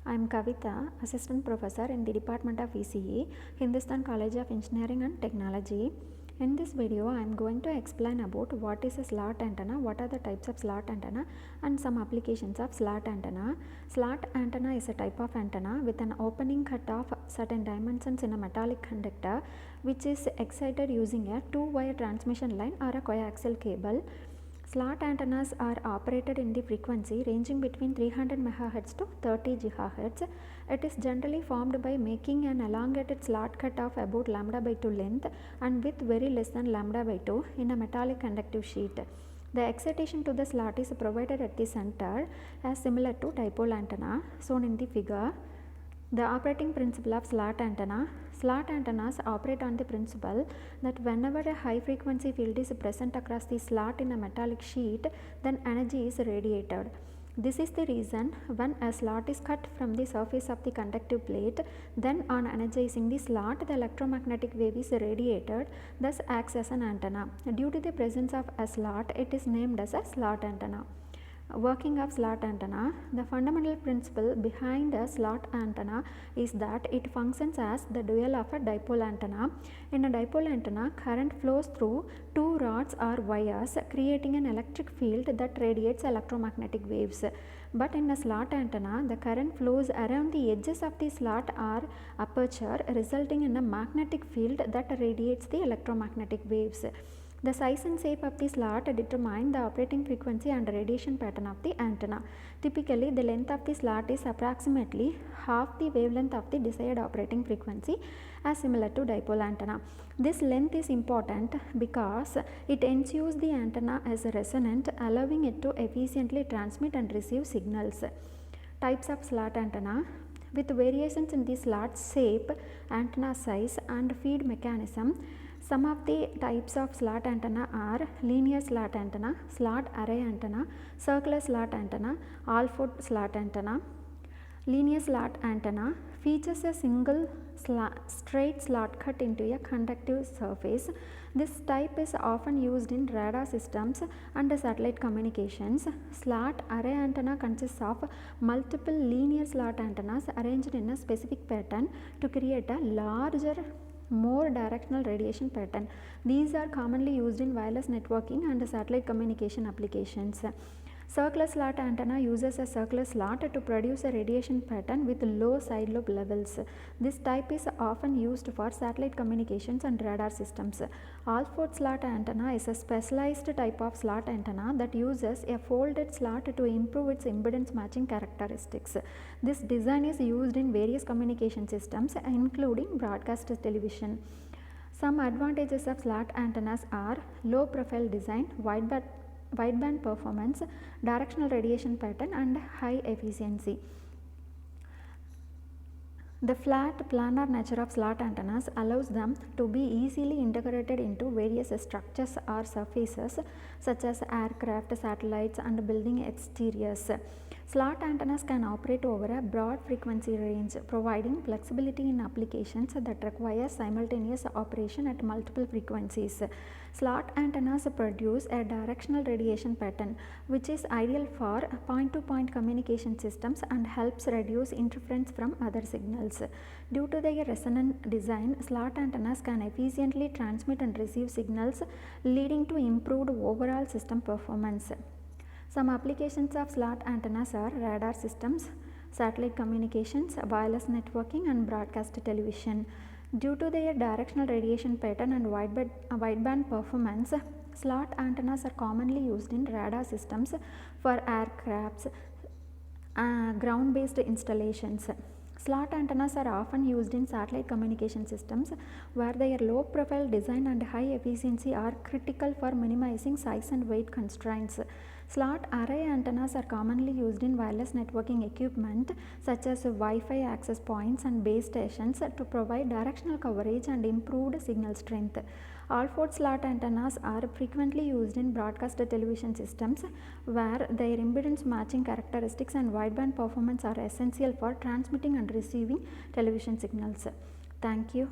I am Kavita, Assistant Professor in the Department of ECE, Hindustan College of Engineering and Technology. In this video, I am going to explain about what is a slat antenna, what are the types of slat antenna, and some applications of slat antenna. Slat antenna is a type of antenna with an opening cut of certain dimensions in a metallic conductor, which is excited using a two-wire transmission line or a coaxial cable. Slat antennas are operated in the frequency ranging between 300 MHz to 30 GHz. It is generally formed by making an elongated slat cut of about lambda by 2 length and width very less than lambda by 2 in a metallic conductive sheet. The excitation to the slat is provided at the center as similar to dipole antenna shown in the figure. The operating principle of slat antenna. Slat antennas operate on the principle that whenever a high frequency field is present across the slat in a metallic sheet, then energy is radiated. This is the reason when a slat is cut from the surface of the conductive plate, then on energizing the slat, the electromagnetic wave is radiated, thus acts as an antenna. Due to the presence of a slat, it is named as a slat antenna. Working of slat antenna. The fundamental principle behind a slat antenna is that it functions as the dual of a dipole antenna. In a dipole antenna, current flows through two rods or wires, creating an electric field that radiates electromagnetic waves. But in a slat antenna, the current flows around the edges of the slat or aperture, resulting in a magnetic field that radiates the electromagnetic waves. The size and shape of the slat determine the operating frequency and radiation pattern of the antenna. Typically, the length of the slat is approximately half the wavelength of the desired operating frequency, as similar to dipole antenna. This length is important because it ensures the antenna is resonant, allowing it to efficiently transmit and receive signals. Types of slat antenna. With variations in the slat shape, antenna size, and feed mechanism, some of the types of slat antenna are linear slat antenna, slat array antenna, circular slat antenna, all-port slat antenna. Linear slat antenna features a single straight slat cut into a conductive surface. This type is often used in radar systems and satellite communications. Slat array antenna consists of multiple linear slat antennas arranged in a specific pattern to create a larger, more directional radiation pattern. These are commonly used in wireless networking and satellite communication applications. Circular slat antenna uses a circular slat to produce a radiation pattern with low side lobe levels. This type is often used for satellite communications and radar systems. All-port slat antenna is a specialized type of slat antenna that uses a folded slat to improve its impedance matching characteristics. This design is used in various communication systems, including broadcast television. Some advantages of slat antennas are low profile design, wideband performance, directional radiation pattern, and high efficiency. The flat planar nature of slat antennas allows them to be easily integrated into various structures or surfaces such as aircraft, satellites, and building exteriors. Slat antennas can operate over a broad frequency range, providing flexibility in applications that require simultaneous operation at multiple frequencies. Slat antennas produce a directional radiation pattern, which is ideal for point-to-point communication systems and helps reduce interference from other signals. Due to their resonant design, slat antennas can efficiently transmit and receive signals, leading to improved overall system performance. Some applications of slat antennas are radar systems, satellite communications, wireless networking, and broadcast television. Due to their directional radiation pattern and wideband performance, slat antennas are commonly used in radar systems for aircrafts, ground-based installations. Slat antennas are often used in satellite communication systems where their low profile design and high efficiency are critical for minimizing size and weight constraints. Slat array antennas are commonly used in wireless networking equipment such as Wi-Fi access points and base stations to provide directional coverage and improved signal strength. All-port slat antennas are frequently used in broadcast television systems where their impedance matching characteristics and wideband performance are essential for transmitting and receiving television signals. Thank you.